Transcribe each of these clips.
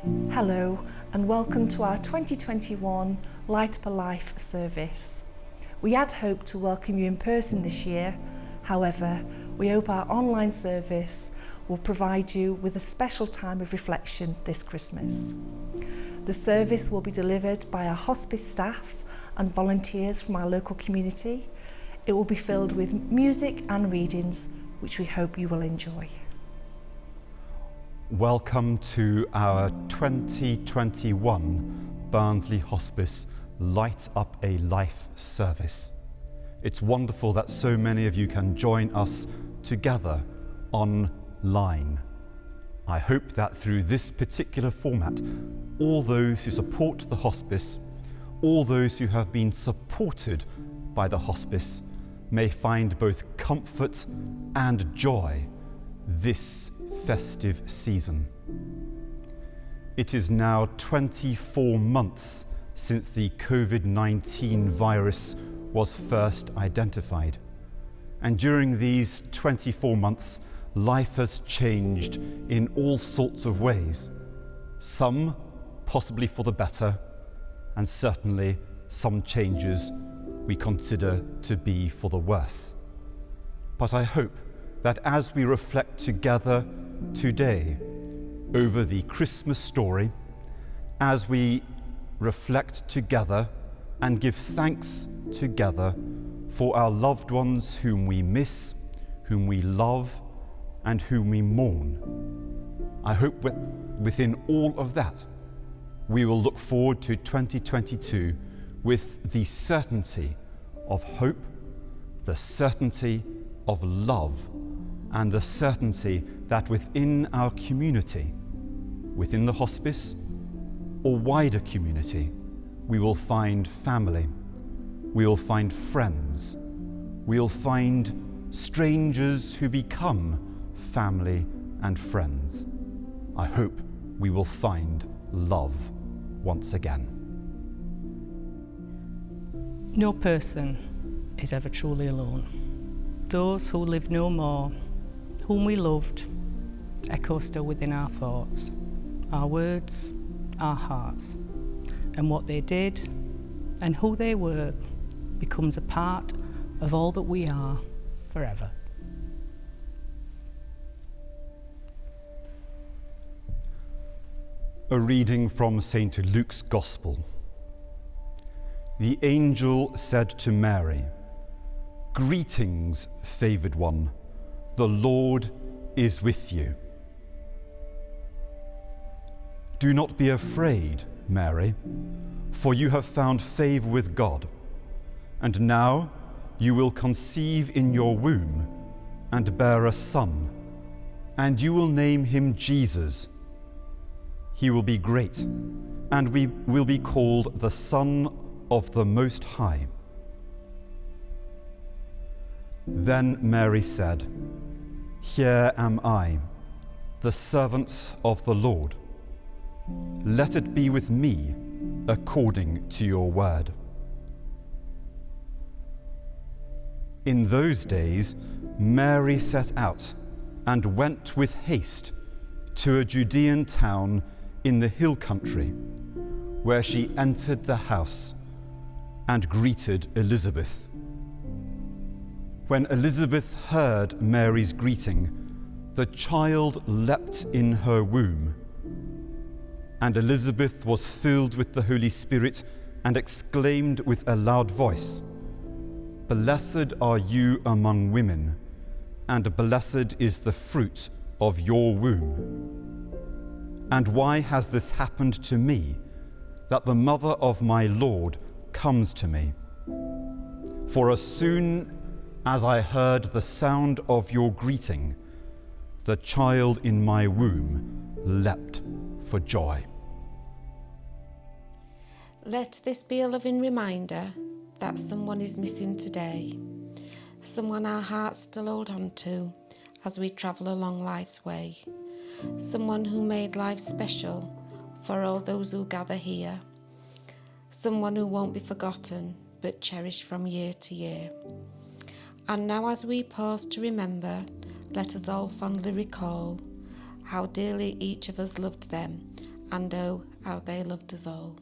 Hello and welcome to our 2021 Light Up a Life service. We had hoped to welcome you in person this year. However, we hope our online service will provide you with a special time of reflection this Christmas. The service will be delivered by our hospice staff and volunteers from our local community. It will be filled with music and readings, which we hope you will enjoy. Welcome to our 2021 Barnsley Hospice Light Up a Life service. It's wonderful that so many of you can join us together online. I hope that through this particular format, all those who support the hospice, all those who have been supported by the hospice, may find both comfort and joy this festive season. It is now 24 months since the COVID-19 virus was first identified. And during these 24 months, life has changed in all sorts of ways. Some possibly for the better, and certainly some changes we consider to be for the worse. But I hope that as we reflect together today over the Christmas story, as we reflect together and give thanks together for our loved ones whom we miss, whom we love, and whom we mourn, I hope within all of that, we will look forward to 2022 with the certainty of hope, the certainty of love, and the certainty that within our community, within the hospice or wider community, we will find family, we will find friends, we will find strangers who become family and friends. I hope we will find love once again. No person is ever truly alone. Those who live no more, whom we loved, echo still within our thoughts, our words, our hearts. And what they did and who they were becomes a part of all that we are forever. A reading from St. Luke's Gospel. The angel said to Mary, "Greetings, favoured one, the Lord is with you." Do not be afraid, Mary, for you have found favour with God, and now you will conceive in your womb and bear a son, and you will name him Jesus. He will be great, and we will be called the Son of the Most High. Then Mary said, "Here am I, the servant of the Lord. Let it be with me according to your word." In those days, Mary set out and went with haste to a Judean town in the hill country, where she entered the house and greeted Elizabeth. When Elizabeth heard Mary's greeting, the child leapt in her womb, and Elizabeth was filled with the Holy Spirit and exclaimed with a loud voice, "Blessed are you among women, and blessed is the fruit of your womb. And why has this happened to me, that the mother of my Lord comes to me? For as soon as I heard the sound of your greeting, the child in my womb leapt for joy." Let this be a loving reminder that someone is missing today, someone our hearts still hold on to as we travel along life's way, someone who made life special for all those who gather here, someone who won't be forgotten but cherished from year to year. And now as we pause to remember, let us all fondly recall how dearly each of us loved them and oh, how they loved us all.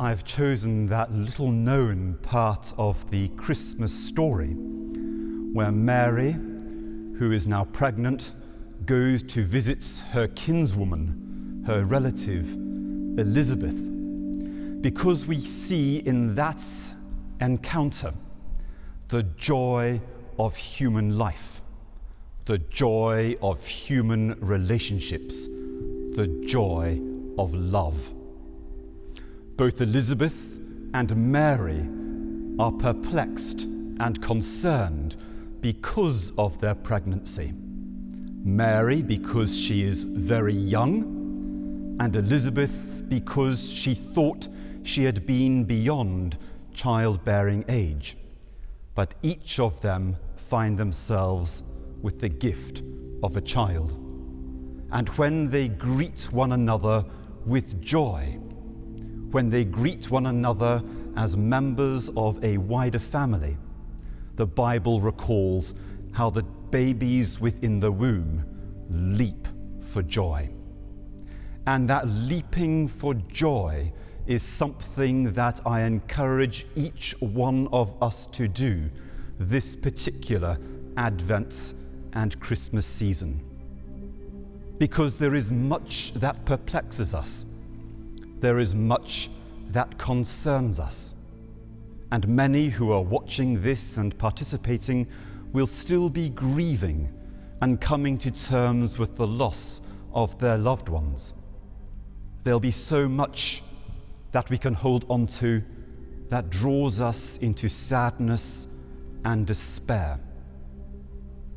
I've chosen that little known part of the Christmas story where Mary, who is now pregnant, goes to visit her kinswoman, her relative, Elizabeth, because we see in that encounter the joy of human life, the joy of human relationships, the joy of love. Both Elizabeth and Mary are perplexed and concerned because of their pregnancy. Mary because she is very young, and Elizabeth because she thought she had been beyond childbearing age. But each of them find themselves with the gift of a child. And when they greet one another with joy, when they greet one another as members of a wider family, the Bible recalls how the babies within the womb leap for joy. And that leaping for joy is something that I encourage each one of us to do this particular Advent and Christmas season. Because there is much that perplexes us. There is much that concerns us. And many who are watching this and participating will still be grieving and coming to terms with the loss of their loved ones. There'll be so much that we can hold on to that draws us into sadness and despair.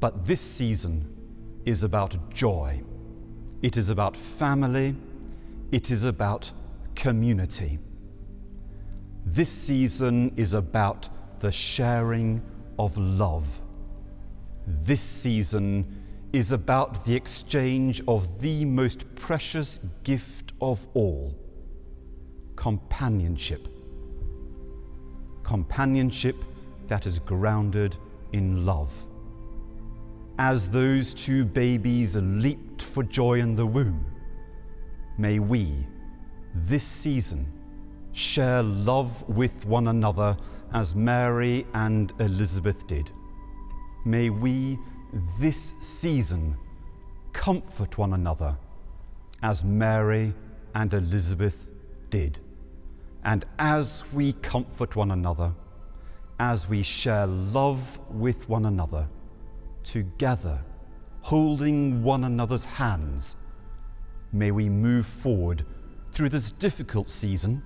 But this season is about joy. It is about family. It is about community. This season is about the sharing of love. This season is about the exchange of the most precious gift of all, companionship. Companionship that is grounded in love. As those two babies leaped for joy in the womb, may we, this season, share love with one another as Mary and Elizabeth did. May we, this season, comfort one another as Mary and Elizabeth did. And as we comfort one another, as we share love with one another, together, holding one another's hands, may we move forward through this difficult season,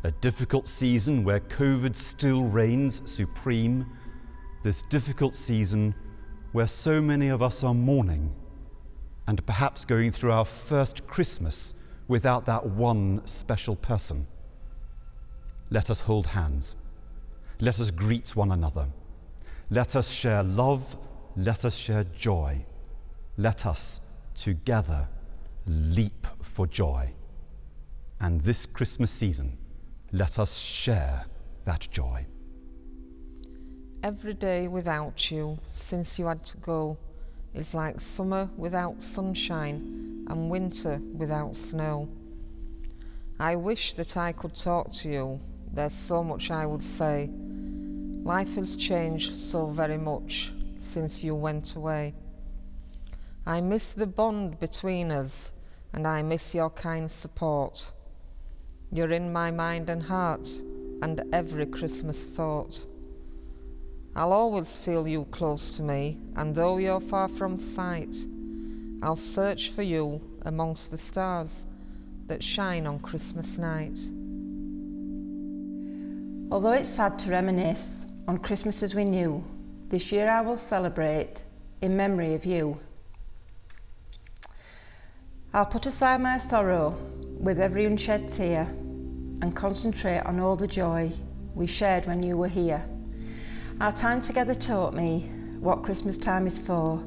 a difficult season where COVID still reigns supreme, this difficult season where so many of us are mourning and perhaps going through our first Christmas without that one special person. Let us hold hands. Let us greet one another. Let us share love. Let us share joy. Let us together leap for joy. And this Christmas season, let us share that joy. Every day without you, since you had to go, is like summer without sunshine and winter without snow. I wish that I could talk to you. There's so much I would say. Life has changed so very much since you went away. I miss the bond between us, and I miss your kind support. You're in my mind and heart, and every Christmas thought. I'll always feel you close to me, and though you're far from sight, I'll search for you amongst the stars that shine on Christmas night. Although it's sad to reminisce on Christmas as we knew, this year I will celebrate in memory of you. I'll put aside my sorrow with every unshed tear and concentrate on all the joy we shared when you were here. Our time together taught me what Christmas time is for,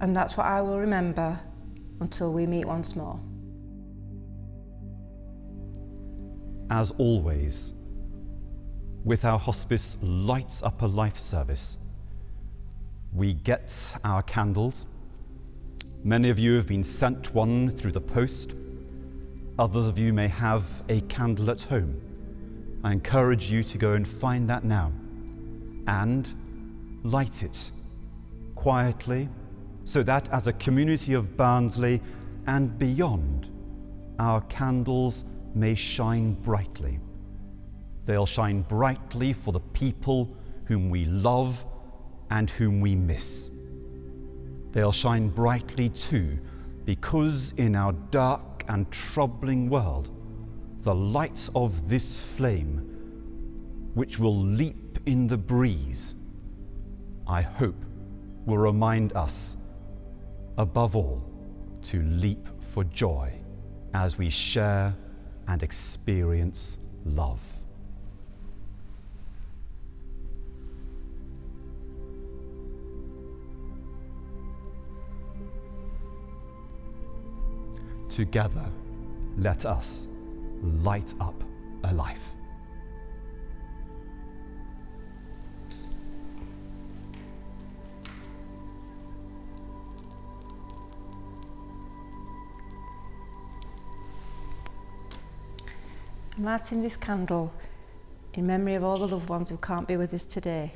and that's what I will remember until we meet once more. As always, with our hospice Light Up a Life service, we get our candles. Many of you have been sent one through the post. Others of you may have a candle at home. I encourage you to go and find that now and light it quietly so that as a community of Barnsley and beyond, our candles may shine brightly. They'll shine brightly for the people whom we love and whom we miss. They'll shine brightly too, because in our dark and troubling world, the light of this flame, which will leap in the breeze, I hope will remind us, above all, to leap for joy as we share and experience love. Together, let us light up a life. I'm lighting this candle in memory of all the loved ones who can't be with us today.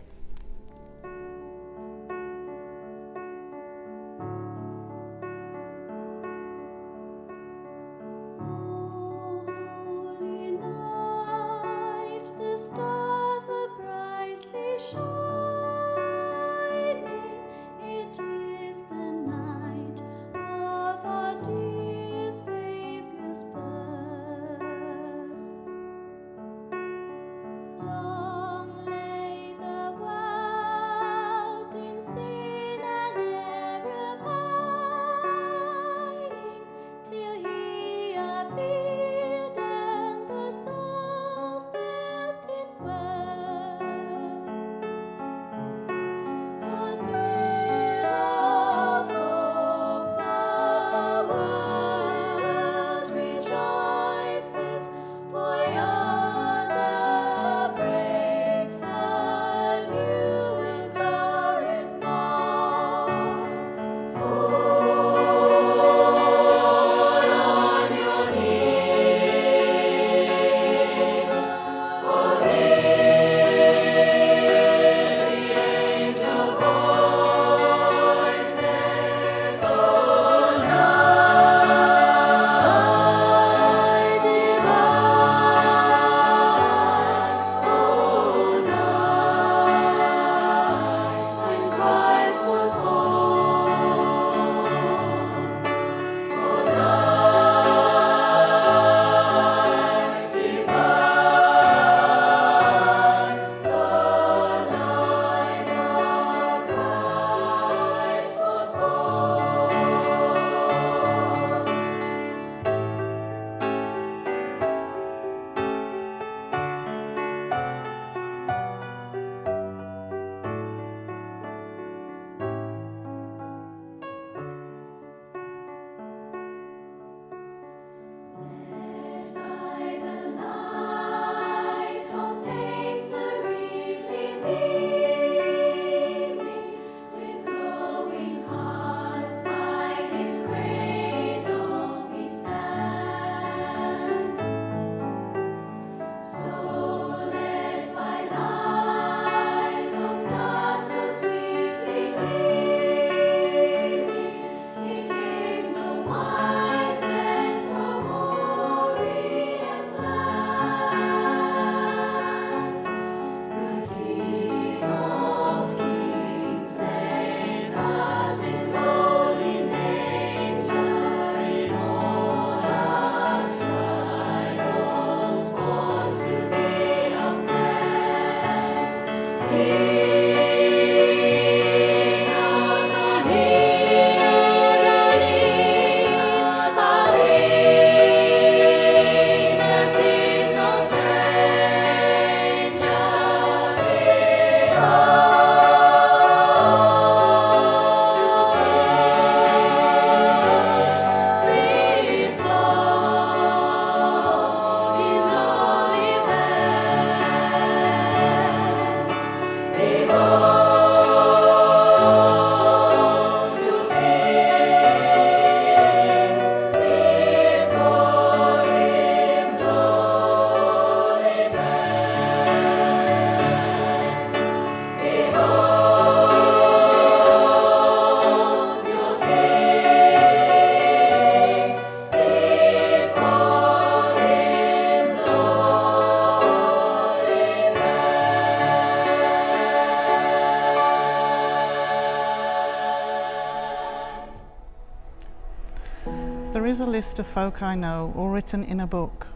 There is a list of folk I know, all written in a book,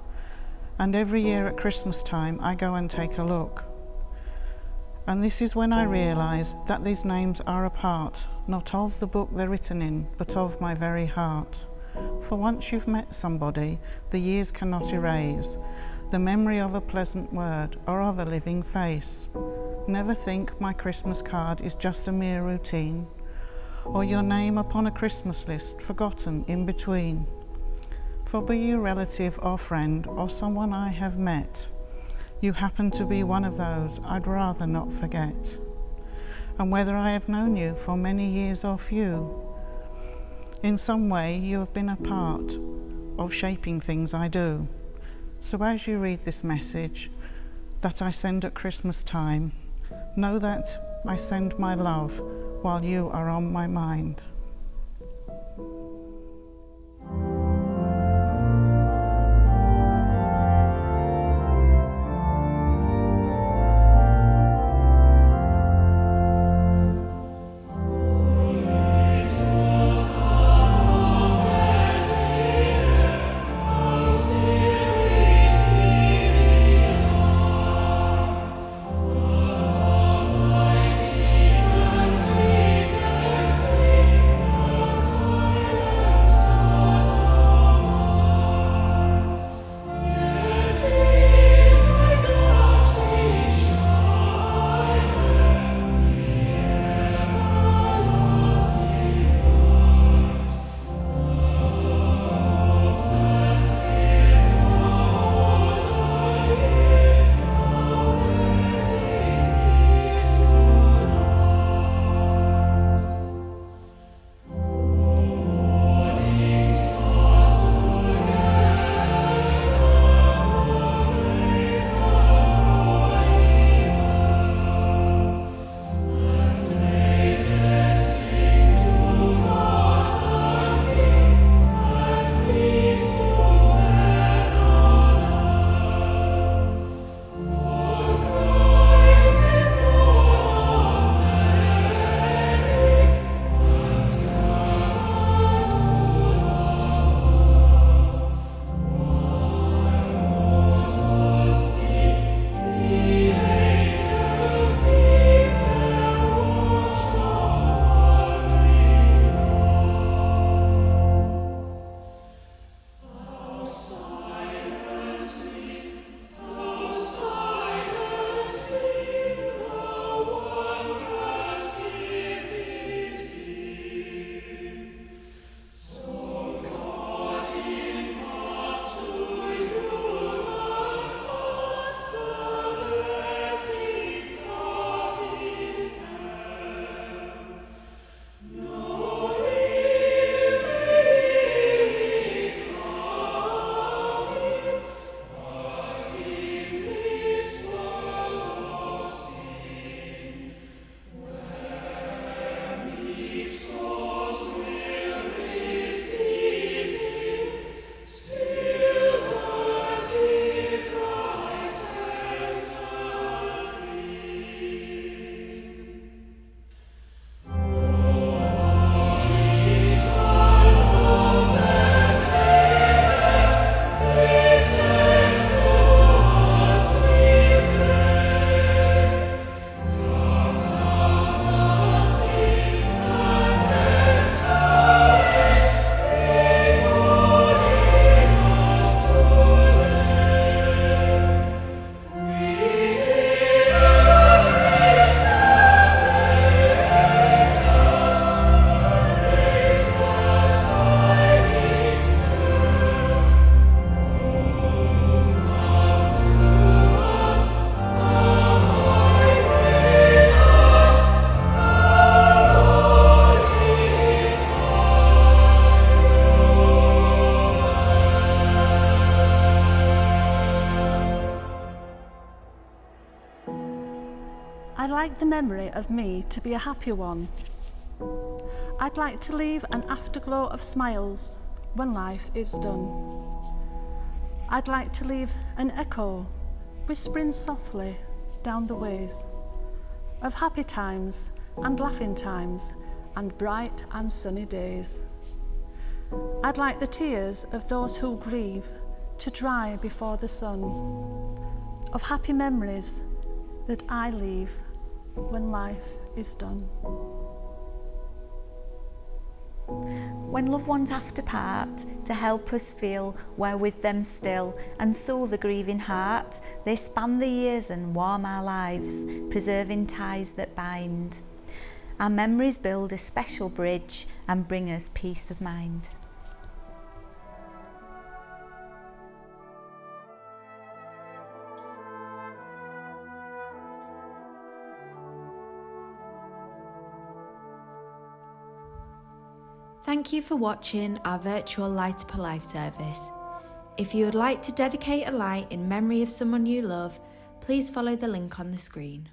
and every year at Christmas time I go and take a look. And this is when I realise that these names are a part, not of the book they're written in, but of my very heart. For once you've met somebody, the years cannot erase the memory of a pleasant word or of a living face. Never think my Christmas card is just a mere routine, or your name upon a Christmas list forgotten in between. For be you relative or friend or someone I have met, you happen to be one of those I'd rather not forget. And whether I have known you for many years or few, in some way you have been a part of shaping things I do. So as you read this message that I send at Christmas time, know that I send my love while you are on my mind. I'd like the memory of me to be a happy one. I'd like to leave an afterglow of smiles when life is done. I'd like to leave an echo, whispering softly down the ways, of happy times and laughing times and bright and sunny days. I'd like the tears of those who grieve to dry before the sun, of happy memories that I leave when life is done. When loved ones have to part, to help us feel we're with them still and soothe the grieving heart, they span the years and warm our lives, preserving ties that bind. Our memories build a special bridge and bring us peace of mind. Thank you for watching our virtual Light Up a Life service. If you would like to dedicate a light in memory of someone you love, please follow the link on the screen.